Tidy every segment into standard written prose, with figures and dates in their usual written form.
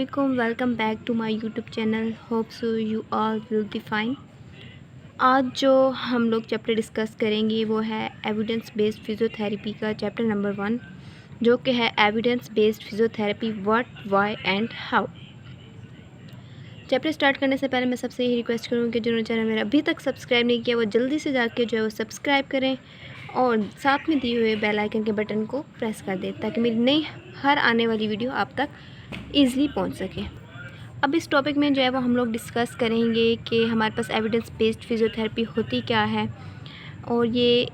अस्सलामुअलैकुम, welcome back to my YouTube channel. Hope so you all will be fine. आज जो हम लोग चैप्टर डिस्कस करेंगे वो है एविडेंस बेस्ड फिज़ियोथेरेपी का चैप्टर नंबर 1, जो कि है evidence based physiotherapy what, why and how. Chapter start करने से पहले मैं सबसे यही रिक्वेस्ट करूँगी कि जिन्होंने चैनल मेरा अभी तक सब्सक्राइब नहीं किया वो जल्दी से जाके जो है वो सब्सक्राइब करें और साथ में दिए हुए बेल आइकन के बटन को प्रेस कर दें ताकि मेरी नई हर आने वाली वीडियो आप तक ईज़िली पहुंच सके। अब इस टॉपिक में जो है वो हम लोग डिस्कस करेंगे कि हमारे पास एविडेंस बेस्ड फिज़ियोथेरेपी होती क्या है और ये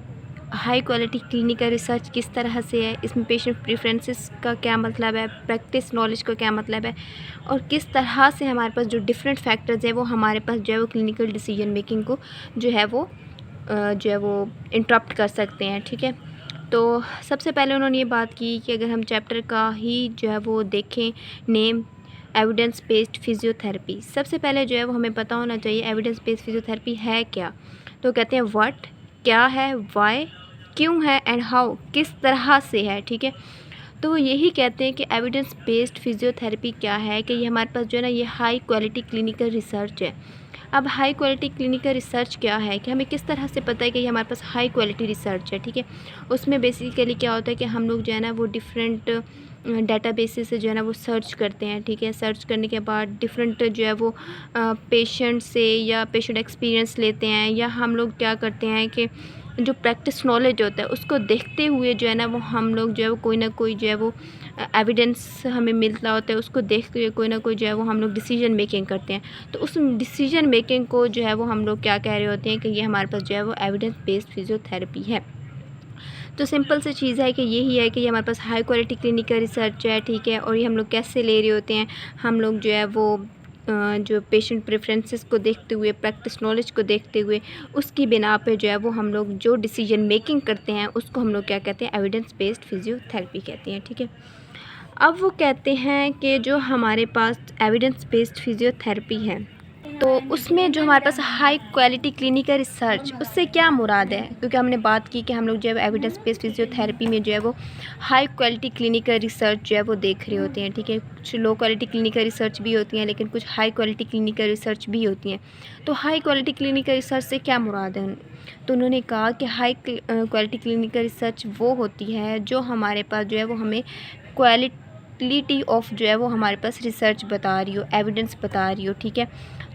हाई क्वालिटी क्लिनिकल रिसर्च किस तरह से है, इसमें पेशेंट प्रेफरेंसेस का क्या मतलब है, प्रैक्टिस नॉलेज का क्या मतलब है और किस तरह से हमारे पास जो डिफरेंट फैक्टर्स है वो हमारे पास जो है वो क्लिनिकल डिसीजन मेकिंग को जो है वो इंटरप्ट कर सकते हैं। ठीक है, तो सबसे पहले उन्होंने ये बात की कि अगर हम चैप्टर का ही जो है वो देखें, नेम एविडेंस बेस्ड फिज़ियोथेरेपी, सबसे पहले जो है वो हमें पता होना चाहिए एविडेंस बेस्ड फिज़ियोथेरेपी है क्या। तो कहते हैं व्हाट क्या है, वाई क्यों है एंड हाउ किस तरह से है। ठीक है, तो वो यही कहते हैं कि एविडेंस बेस्ड फिज़ियोथेरेपी क्या है कि ये हमारे पास जो है ना ये हाई क्वालिटी क्लिनिकल रिसर्च है। अब हाई क्वालिटी क्लिनिकल रिसर्च क्या है कि हमें किस तरह से पता है कि ये हमारे पास हाई क्वालिटी रिसर्च है। ठीक है, उसमें बेसिकली क्या होता है कि हम लोग जो है ना वो डिफरेंट डेटाबेसेस से जो है ना वो सर्च करते हैं। ठीक है, सर्च करने के बाद डिफरेंट जो है वो पेशेंट से या पेशेंट एक्सपीरियंस लेते हैं, या हम लोग क्या करते हैं कि जो प्रैक्टिस नॉलेज होता है उसको देखते हुए जो है ना वो हम लोग जो है वो कोई ना कोई जो है वो एविडेंस हमें मिलता होता है, उसको देखते हुए कोई ना कोई जो है वो हम लोग डिसीजन मेकिंग करते हैं। तो उस डिसीजन मेकिंग को जो है वो हम लोग क्या कह रहे होते हैं कि ये हमारे पास जो है वो एविडेंस बेस्ड फिज़ियोथेरेपी है। तो सिंपल सी चीज़ है कि यही है कि ये हमारे पास हाई क्वालिटी क्लिनिकल रिसर्च है। ठीक है, और ये हम लोग कैसे ले रहे होते हैं, हम लोग जो है वो जो पेशेंट प्रेफरेंसेस को देखते हुए, प्रैक्टिस नॉलेज को देखते हुए, उसकी बिना पे जो है वो हम लोग जो डिसीजन मेकिंग करते हैं उसको हम लोग क्या कहते हैं, एविडेंस बेस्ड फिज़ियोथेरेपी कहते हैं। ठीक है, अब वो कहते हैं कि जो हमारे पास एविडेंस बेस्ड फिज़ियोथेरेपी है तो उसमें जो हमारे पास हाई क्वालिटी क्लिनिकल रिसर्च, उससे क्या मुराद है, क्योंकि हमने बात की कि हम लोग जो है एविडेंस बेस्ड फिजियोथेरेपी में जो है वो हाई क्वालिटी क्लिनिकल रिसर्च जो है वो देख रहे होते हैं। ठीक है, कुछ लो क्वालिटी क्लिनिकल रिसर्च भी होती हैं लेकिन कुछ हाई क्वालिटी क्लिनिकल रिसर्च भी होती हैं। तो हाई क्वालिटी क्लिनिकल रिसर्च से क्या मुराद है, तो उन्होंने कहा कि हाई क्वालिटी क्लिनिकल रिसर्च वो होती है जो हमारे पास जो है वो हमें क्वालिटी ऑफ जो है वो हमारे पास रिसर्च बता रही हो, एविडेंस बता रही हो। ठीक है,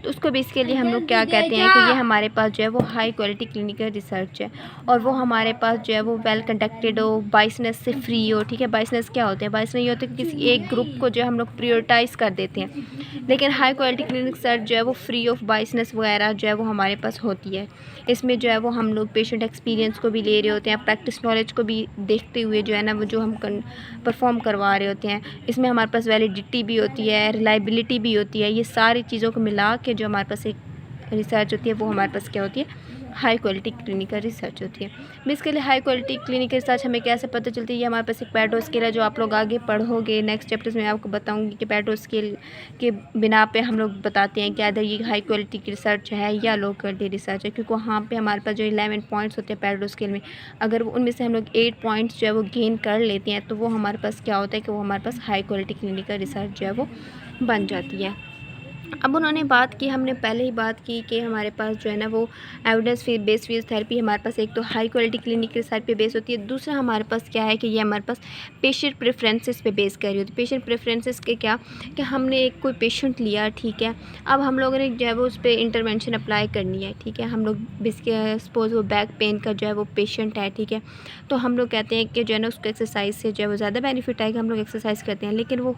तो उसको बेसिकली हम लोग क्या कहते हैं कि ये हमारे पास जो है वो हाई क्वालिटी क्लिनिकल रिसर्च है और वो हमारे पास जो है वो वेल कंडक्टेड हो, बाइसनेस से फ्री हो। ठीक है, बाइसनेस क्या होते हैं, बाइसनेस ये होते हैं कि किसी एक ग्रुप को जो है हम लोग प्रायोरिटाइज़ कर देते हैं, लेकिन हाई क्वालिटी क्लिनिकल रिसर्च जो है वो फ्री ऑफ बाइसनेस वगैरह जो है वो हमारे पास होती है। इसमें जो है वो हम लोग पेशेंट एक्सपीरियंस को भी ले रहे होते हैं, प्रैक्टिस नॉलेज को भी देखते हुए जो है ना वो जो हम परफॉर्म करवा रहे होते हैं। इसमें हमारे पास वैलिडिटी भी होती है, रिलायबिलिटी भी होती है, ये सारी चीज़ों को मिला के जो हमारे पास एक रिसर्च होती है वो हमारे पास क्या होती है, हाई क्वालिटी क्लिनिकल रिसर्च होती है। Basically high quality clinical research हमें कैसे पता चलती है, ये हमारे पास एक पेटो स्केल है जो आप लोग आगे पढ़ोगे नेक्स्ट चैप्टर्स में, आपको बताऊंगी कि पेटो स्केल के बिना पे हम लोग बताते हैं कि अदर ये हाई क्वालिटी की रिसर्च है या लो क्वालिटी रिसर्च है, क्योंकि वहाँ पे हमारे पास जो 11 पॉइंट्स होते हैं पेटो स्केल में, अगर उनमें से हम लोग 8 पॉइंट्स जो है वो गेन कर लेते हैं तो वो हमारे पास क्या होता है कि वो हमारे पास हाई क्वालिटी क्लिनिकल रिसर्च जो है वो बन जाती है। अब उन्होंने बात की, हमने पहले ही बात की कि हमारे पास जो है ना वो एविडेंस बेस्ड फिजियोथेरेपी हमारे पास एक तो हाई क्वालिटी क्लिनिकल रिसर्च पे बेस होती है, दूसरा हमारे पास क्या है कि ये हमारे पास पेशेंट प्रेफरेंसेस पे बेस कर रही होती है। पेशेंट प्रेफरेंसेस के क्या कि हमने एक कोई पेशेंट लिया, ठीक है, अब हम लोगों ने जो है वो उस पर इंटरवेंशन अप्लाई करनी है। ठीक है, हम लोग सपोज वो बैक पेन का जो है वो पेशेंट है, ठीक है, तो हम लोग कहते हैं कि जो है ना उसको एक्सरसाइज से जो है वो ज़्यादा बेनिफिट आएगा, हम लोग एक्सरसाइज करते हैं, लेकिन वो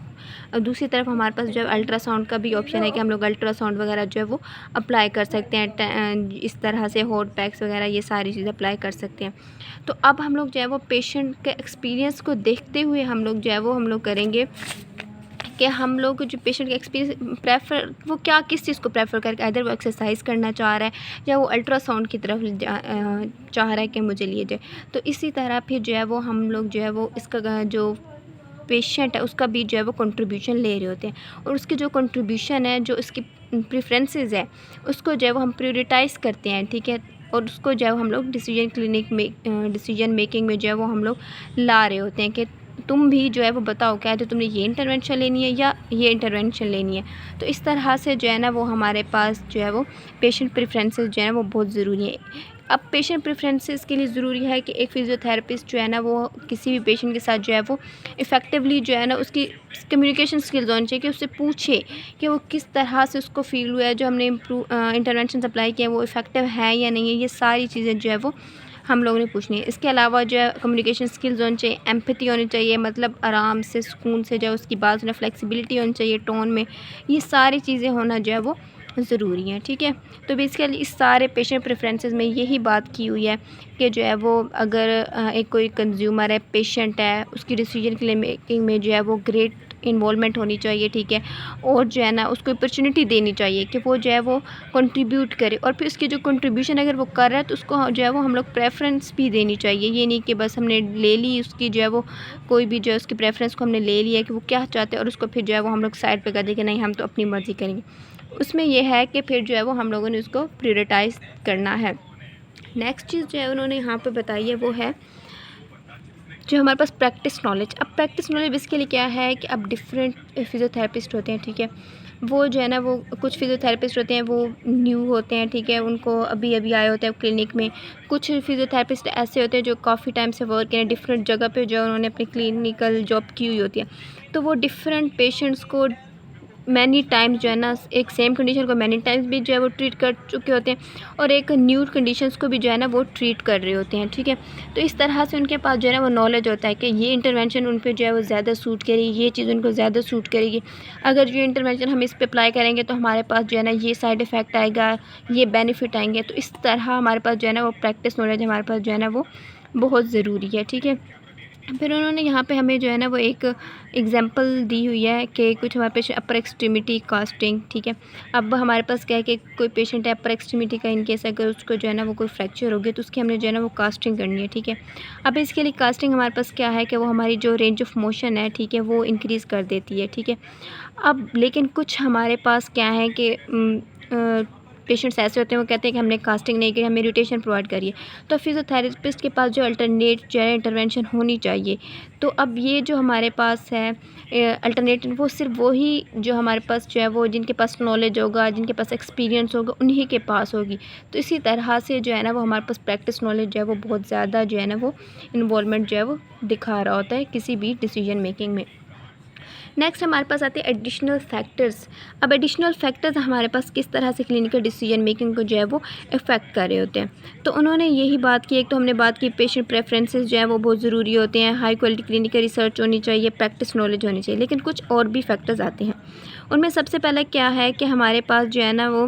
दूसरी तरफ हमारे पास जो है अल्ट्रासाउंड का भी ऑप्शन है कि हम लोग अल्ट्रासाउंड वगैरह जो है वो अप्लाई कर सकते हैं, इस तरह से हॉट पैक्स वगैरह ये सारी चीज़ें अप्लाई कर सकते हैं। तो अब हम लोग जो है वो पेशेंट के एक्सपीरियंस को देखते हुए हम लोग जो है वो हम लोग करेंगे कि हम लोग जो पेशेंट का एक्सपीरियंस प्रेफर वो क्या किस चीज़ को प्रेफर करके, अदर वो एक्सरसाइज करना चाह रहा है या वो अल्ट्रासाउंड की तरफ चाह रहा है कि मुझे लिए जाए। तो इसी तरह फिर जो है वो हम लोग जो है वो इसका जो पेशेंट है उसका भी जो है वो कंट्रीब्यूशन ले रहे होते हैं, और उसकी जो कंट्रीब्यूशन है, जो इसकी प्रेफरेंसेस है, उसको जो है वो हम प्रायोरिटाइज़ करते हैं। ठीक है, और उसको जो है हम लोग डिसीजन मेकिंग में जो है वो हम लोग ला रहे होते हैं कि तुम भी जो है वो बताओ क्या है, तो तुमने ये इंटरवेंशन लेनी है या ये इंटरवेंशन लेनी है। तो इस तरह से जो है ना वो हमारे पास जो है वो पेशेंट प्रेफरेंसेस जो है वो बहुत ज़रूरी है। अब पेशेंट प्रेफरेंसेस के लिए ज़रूरी है कि एक फ़िज़ियोथेरेपिस्ट जो है ना वो किसी भी पेशेंट के साथ जो है वो इफ़ेक्टिवली जो है ना उसकी कम्युनिकेशन स्किल्स होनी चाहिए कि उससे पूछे कि वो किस तरह से उसको फ़ील हुआ है, जो हमने इंटरवेंशन अप्लाई किया है वो इफ़ेक्टिव है या नहीं है। ये सारी चीज़ें जो है वो हम लोगों ने पूछनी है। इसके अलावा जो है कम्युनिकेशन स्किल्स होनी चाहिए, एम्पैथी होनी चाहिए, मतलब आराम से सुकून से जो है उसकी बात सुने, फ्लेक्सिबिलिटी होनी चाहिए टोन में। ये सारी चीज़ें होना जो है वो ज़रूरी है, ठीक है। तो बेसिकली इस सारे पेशेंट प्रेफरेंसेस में यही बात की हुई है कि जो है वो अगर एक कोई कंज्यूमर है, पेशेंट है, उसकी डिसीजन के लिए मेकिंग में जो है वो ग्रेट इन्वॉल्वमेंट होनी चाहिए, ठीक है। और जो है ना उसको अपॉर्चुनिटी देनी चाहिए कि वो जो है वो कंट्रीब्यूट करे, और फिर उसकी जो कंट्रीब्यूशन अगर वो कर रहा है तो उसको जो है वो हम लोग प्रेफरेंस भी देनी चाहिए। ये नहीं कि बस हमने ले ली उसकी जो है वो कोई भी जो है उसकी प्रेफरेंस को हमने ले लिया कि वो क्या चाहते हैं और उसको फिर जो है वो हम लोग साइड पे कर दें कि नहीं हम तो अपनी मर्ज़ी करेंगे। उसमें यह है कि फिर जो है वो हम लोगों ने उसको प्रायोरिटाइज़ करना है। नेक्स्ट चीज़ जो है उन्होंने यहाँ पे बताई है वो है जो हमारे पास प्रैक्टिस नॉलेज। अब प्रैक्टिस नॉलेज बेसिकली क्या है कि अब डिफरेंट फिज़ियोथेरेपिस्ट होते हैं, ठीक है। वो जो है ना वो कुछ फिज़ियोथेरेपिस्ट होते हैं वो न्यू होते हैं, ठीक है, उनको अभी अभी आए होते हैं क्लिनिक में। कुछ फिज़ियोथेरेपिस्ट ऐसे होते हैं जो काफ़ी टाइम से वर्क करें डिफरेंट जगह पे, जो उन्होंने अपनी क्लिनिकल जॉब की हुई होती है। तो वो डिफरेंट पेशेंट्स को मैनी टाइम्स जो है ना एक सेम कंडीशन को मैनी टाइम्स भी जो है वो ट्रीट कर चुके होते हैं, और एक न्यू कंडीशंस को भी जो है ना वो ट्रीट कर रहे होते हैं, ठीक है। तो इस तरह से उनके पास जो है ना वो नॉलेज होता है कि ये इंटरवेंशन उन पे जो है वो ज़्यादा सूट करेगी, ये चीज़ उनको ज़्यादा सूट करेगी। अगर ये इंटरवेंशन हम इस पे अप्लाई करेंगे तो हमारे पास जो है ना ये साइड इफ़ेक्ट आएगा, ये बेनिफिट आएंगे। तो इस तरह हमारे पास जो है ना वो प्रैक्टिस नॉलेज हमारे पास जो है ना वो बहुत ज़रूरी है, ठीक है। फिर उन्होंने यहाँ पे हमें जो है ना वो एक एग्जांपल दी हुई है कि कुछ हमारे पेशेंट अपर एक्सट्रीमिटी कास्टिंग, ठीक है। अब हमारे पास क्या है कि कोई पेशेंट है अपर एक्सट्रीमिटी का, इनकेस अगर उसको जो है ना वो कोई फ्रैक्चर हो गया तो उसकी हमने जो है ना वो कास्टिंग करनी है, ठीक है। अब इसके लिए कास्टिंग हमारे पास क्या है कि वो हमारी जो रेंज ऑफ मोशन है, ठीक है, वो इंक्रीज़ कर देती है, ठीक है। अब लेकिन कुछ हमारे पास क्या है कि पेशेंट्स ऐसे होते हैं वो कहते हैं कि हमने कास्टिंग नहीं की, हमें रोटेशन प्रोवाइड करिए। तो फिजियोथेरेपिस्ट के पास जो अल्टरनेट जो है इंटरवेंशन होनी चाहिए। तो अब ये जो हमारे पास है अल्टरनेटिव, वो सिर्फ वही जो हमारे पास जो है वो जिनके पास नॉलेज होगा, जिनके पास एक्सपीरियंस होगा, उन्हीं के पास होगी। तो इसी तरह से जो है ना वो हमारे पास प्रैक्टिस नॉलेज जो है वो बहुत ज़्यादा जो है ना वो इन्वॉल्वमेंट जो है वो दिखा रहा होता है किसी भी डिसीजन मेकिंग में। नेक्स्ट हमारे पास आते हैं एडिशनल फैक्टर्स। अब एडिशनल फैक्टर्स हमारे पास किस तरह से क्लिनिकल डिसीजन मेकिंग को जो है वो इफ़ेक्ट कर रहे होते हैं। तो उन्होंने यही बात की, एक तो हमने बात की पेशेंट प्रेफरेंसेस जो है वो बहुत ज़रूरी होते हैं, हाई क्वालिटी क्लिनिकल रिसर्च होनी चाहिए, प्रैक्टिस नॉलेज होनी चाहिए। लेकिन कुछ और भी फैक्टर्स आते हैं। उनमें सबसे पहले क्या है कि हमारे पास जो है ना वो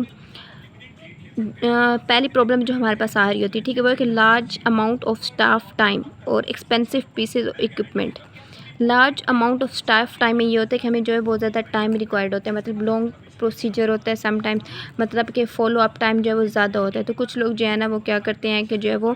पहली प्रॉब्लम जो हमारे पास आ रही होती है, ठीक है, वो है कि large amount of staff time और expensive pieces of equipment. Large amount of staff time में ये होता है कि हमें जो है बहुत ज़्यादा टाइम रिक्वायर्ड होता है, मतलब लॉन्ग प्रोसीजर होता है समटाइम्स, मतलब कि फॉलो अप टाइम जो है वो ज़्यादा होता है। तो कुछ लोग जो है ना वो क्या करते हैं कि जो है वो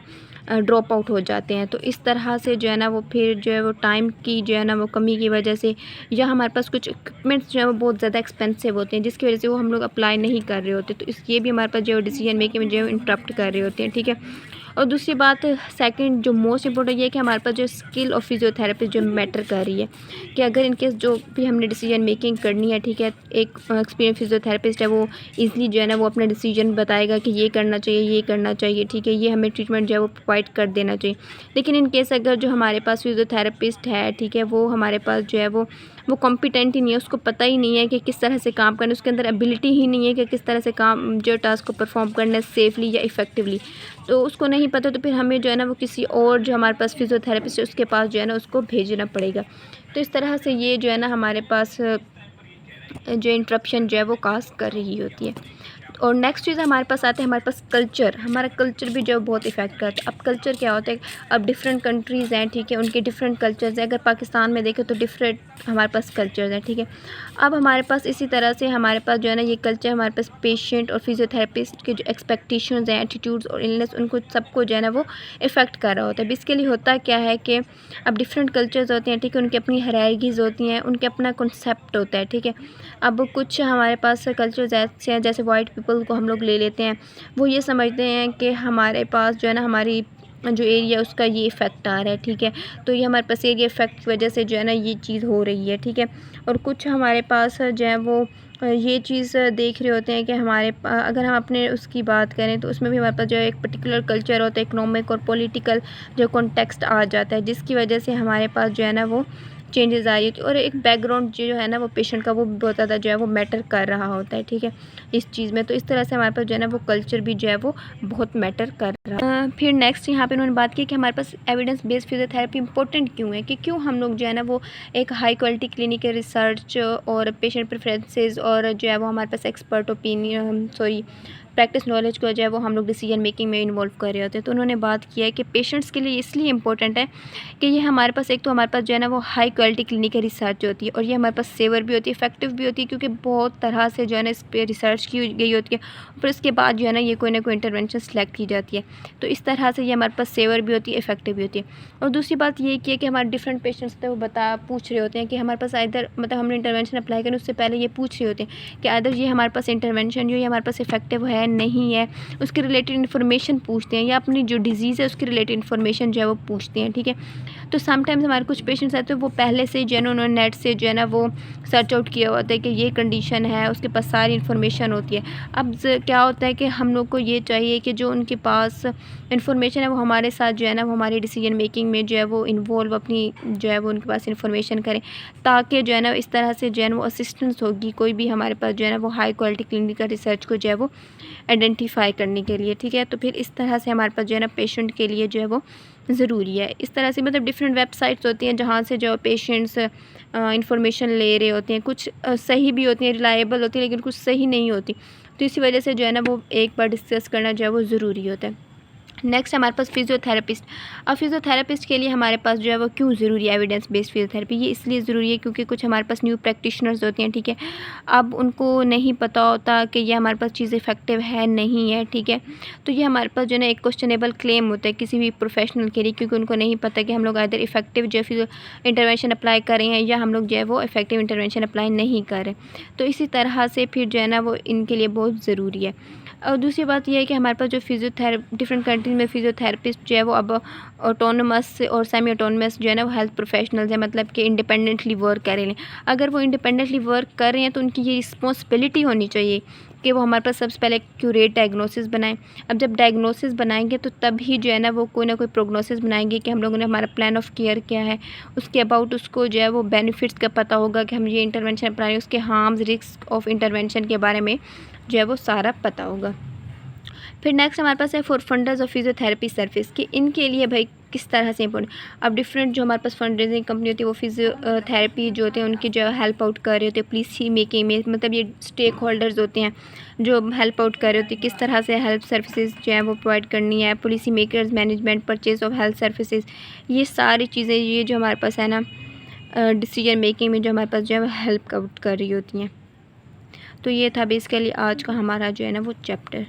ड्रॉप आउट हो जाते हैं। तो इस तरह से जो है ना वो फिर जो है वो टाइम की जो है ना वो कमी की वजह से, या हमारे पास कुछ इक्विपमेंट्स जो है वो बहुत ज़्यादा एक्सपेंसिव होते हैं जिसकी वजह से वो हम लोग अप्लाई नहीं कर रहे होते। तो इस ये भी हमारे पास जो है डिसीजन मेकिंग में जो है इंटरप्ट कर रहे होते हैं, ठीक है। और दूसरी बात सेकंड जो मोस्ट इंपॉर्टेंट ये है कि हमारे पास जो स्किल ऑफ फिजियोथेरेपिस्ट जो मैटर कर रही है, कि अगर इनकेस जो भी हमने डिसीजन मेकिंग करनी है, ठीक है, एक एक्सपीरियंस फिजियोथेरेपिस्ट है वो इजीली जो है ना वो अपना डिसीजन बताएगा कि ये करना चाहिए, ये करना चाहिए, ठीक है, ये हमें ट्रीटमेंट जो है वो प्रोवाइड कर देना चाहिए। लेकिन इनकेस अगर जो हमारे पास फिजियोथेरेपिस्ट है, ठीक है, वो हमारे पास जो है वो कॉम्पिटेंट ही नहीं है, उसको पता ही नहीं है कि किस तरह से काम करना है, उसके अंदर एबिलिटी ही नहीं है कि किस तरह से काम जो टास्क को परफॉर्म करना है सेफली या इफ़ेक्टिवली, तो उसको नहीं पता, तो फिर हमें जो है ना वो किसी और जो हमारे पास फिजियोथेरेपिस्ट है उसके पास जो है ना उसको भेजना पड़ेगा। तो इस तरह से ये जो है ना हमारे पास जो इंटरप्शन जो है वो काज कर रही होती है। और नेक्स्ट चीज़ हमारे पास आते हैं, हमारे पास कल्चर, हमारा कल्चर भी जो बहुत इफ़ेक्ट करता है। अब कल्चर क्या होता है, अब डिफरेंट कंट्रीज़ हैं, ठीक है, उनके डिफरेंट कल्चर्स हैं। अगर पाकिस्तान में देखें तो डिफरेंट हमारे पास कल्चर्स हैं, ठीक है। अब हमारे पास इसी तरह से हमारे पास जो है ना ये कल्चर हमारे पास पेशेंट और फिजियोथेरेपिस्ट के जो एक्सपेक्टेशंस हैं, एटीट्यूड्स और इलनेस, उनको सबको जो है ना वो इफ़ेक्ट कर रहा होता है। बेसिकली होता क्या है कि अब डिफरेंट कल्चर्स होते हैं, ठीक है, उनकी अपनी हायरार्कीज़ होती हैं, उनके अपना कॉन्सेप्ट होता है, ठीक है। अब कुछ हमारे पास कल्चर्स ऐसे हैं, जैसे वाइट पीपल को हम लोग ले लेते हैं, वो ये समझते हैं कि हमारे पास जो है ना हमारी जो एरिया उसका ये इफ़ेक्ट आ रहा है, ठीक है। तो ये हमारे पास एरिया इफ़ेक्ट की वजह से जो है ना ये चीज़ हो रही है, ठीक है। और कुछ हमारे पास जो है वो ये चीज़ देख रहे होते हैं कि अगर हम अपने उसकी बात करें तो उसमें भी हमारे पास जो है एक पर्टिकुलर कल्चर होता है, इकोनॉमिक और पॉलिटिकल जो कॉन्टेक्स्ट आ जाता है, जिसकी वजह से हमारे पास जो है ना वो चेंजेस आ रही होती है। और एक बैकग्राउंड जो है ना वो पेशेंट का वो भी बहुत ज़्यादा जो है वो मैटर कर रहा होता है, ठीक है, इस चीज़ में। तो इस तरह से हमारे पास जो है ना वो कल्चर भी जो है वो बहुत मैटर कर रहा है। फिर नेक्स्ट यहाँ पे उन्होंने बात की कि हमारे पास एविडेंस बेस्ड फिजियोथेरेपी इंपॉर्टेंट क्यों है, कि क्यों हम लोग जो है ना वो एक हाई क्वालिटी क्लिनिकल रिसर्च और पेशेंट प्रेफरेंसेस और जो है वो हमारे पास एक्सपर्ट ओपिनियन प्रैक्टिस नॉलेज को जो है वो हम लोग डिसीजन मेकिंग में इन्वॉल्व कर रहे होते हैं। तो उन्होंने बात किया है कि पेशेंट्स के लिए इसलिए इंपॉर्टेंट है कि ये हमारे पास एक तो हमारे पास जो है ना वो हाई क्वालिटी क्लिनिकल रिसर्च होती है और ये हमारे पास सेवर भी होती है, इफेक्टिव भी होती है, क्योंकि बहुत तरह से जो है ना इस पर रिसर्च की गई होती है। फिर उसके बाद जो है ना ये कोई ना कोई इंटरवेंशन सेलेक्ट की जाती है। तो इस तरह से ये हमारे पास सेवर भी होती है, इफेक्टिव भी होती है। और दूसरी बात ये की है कि हमारे डिफरेंट पेशेंट्स थे वो पूछ रहे होते हैं कि हमारे पास इधर मतलब हमने इंटरवेंशन अप्लाई करें उससे पहले ये पूछ रहे होते हैं कि अदर ये हमारे पास इंटरवेंशन जो है हमारे पास इफेक्टिव है नहीं है, उसके रिलेटेड इन्फॉर्मेशन पूछते हैं, या अपनी जो डिजीज़ है उसके रिलेटेड इन्फॉर्मेशन जो है वो पूछते हैं, ठीक है। तो समटाइम्स हमारे कुछ पेशेंट्स आते हैं वो पहले से जो है ना उन्होंने नेट से जो है ना वो सर्च आउट किया होता है कि ये कंडीशन है, उसके पास सारी इन्फॉर्मेशन होती है। अब क्या होता है कि हम लोग को ये चाहिए कि जो उनके पास इन्फॉर्मेशन है वो हमारे साथ जो है ना वो हमारी डिसीजन मेकिंग में जो है वो इन्वॉल्व अपनी जो है वो उनके पास इन्फॉर्मेशन करें, ताकि जो है ना इस तरह से जो है ना वो असिस्टेंस होगी कोई भी हमारे पास जो है ना वो हाई क्वालिटी क्लिनिकल रिसर्च को जो है वो आइडेंटिफाई करने के लिए, ठीक है। तो फिर इस तरह से हमारे पास जो है ना पेशेंट के लिए जो है वो ज़रूरी है। इस तरह से मतलब डिफरेंट वेबसाइट्स होती हैं जहाँ से जो पेशेंट्स इंफॉर्मेशन ले रहे होते हैं, कुछ सही भी होती हैं, रिलायबल होती है, लेकिन कुछ सही नहीं होती। तो इसी वजह से जो है ना वो एक बार डिस्कस करना जो है वो ज़रूरी होता है। नेक्स्ट हमारे पास फिजियोथेरेपिस्ट। अब फिजियोथेरेपिस्ट के लिए हमारे पास जो है वो क्यों ज़रूरी है एविडेंस बेस्ड फिजियोथेरेपी, ये इसलिए ज़रूरी है क्योंकि कुछ हमारे पास न्यू प्रैक्टिशनर्स होते हैं, ठीक है। अब उनको नहीं पता होता कि ये हमारे पास चीज़ इफेक्टिव है नहीं है, ठीक है। तो ये हमारे पास जो है ना एक क्वेश्चनेबल क्लेम होता है किसी भी प्रोफेशनल के लिए, क्योंकि उनको नहीं पता कि हम लोग इधर इफेक्टिव जो है इंटरवेंशन अप्लाई कर रहे हैं या हम लोग जो है वो इफेक्टिव इंटरवेंशन अप्लाई नहीं कर रहे। तो इसी तरह से फिर जो है ना वो इनके लिए बहुत ज़रूरी है। और दूसरी बात यह है कि हमारे पास जो डिफरेंट कंट्रीज में फिजियोथेरेपिस्ट जो है वो अब ऑटोनमस और सेमी ऑटोनमस जो है ना वो हेल्थ प्रोफेशनल्स हैं, मतलब कि इंडिपेंडेंटली वर्क कर रहे हैं। अगर वो इंडिपेंडेंटली वर्क कर रहे हैं तो उनकी ये रिस्पॉन्सिबिलिटी होनी चाहिए कि वो हमारे पास सबसे पहले एक्यूरेट डायग्नोसिस बनाएं। अब जब डायग्नोसिस बनाएंगे तो तभी जो है ना वो कोई ना कोई प्रोग्नोसिस बनाएंगे कि हम लोगों ने हमारा प्लान ऑफ केयर क्या है, उसके अबाउट उसको जो है वो बेनिफिट्स का पता होगा कि हम ये इंटरवेंशन अपनाएं, उसके हार्म्स रिस्क ऑफ इंटरवेंशन के बारे में जो है वो सारा पता होगा। फिर नेक्स्ट हमारे पास है for funders of physiotherapy service, कि इनके लिए भाई किस तरह से इंपॉर्टेंट। अब डिफरेंट जो हमारे पास फंड रेजिंग कंपनी होती है वो फिजियोथेरेपी जो होते हैं उनकी जो हेल्प आउट कर रहे होते हैं पॉलिसी मेकिंग में, मतलब ये स्टेक होल्डर्स होते हैं जो हेल्प आउट कर रहे होते हैं किस तरह से हेल्थ सर्विसेज जो है वो प्रोवाइड करनी है, policy makers, management, purchase of health services, ये सारी चीज़ें ये जो हमारे पास है ना डिसीजन मेकिंग में जो हमारे पास जो है हेल्प आउट कर रही होती हैं। तो ये था बेसिकली आज का हमारा जो है ना वो चैप्टर।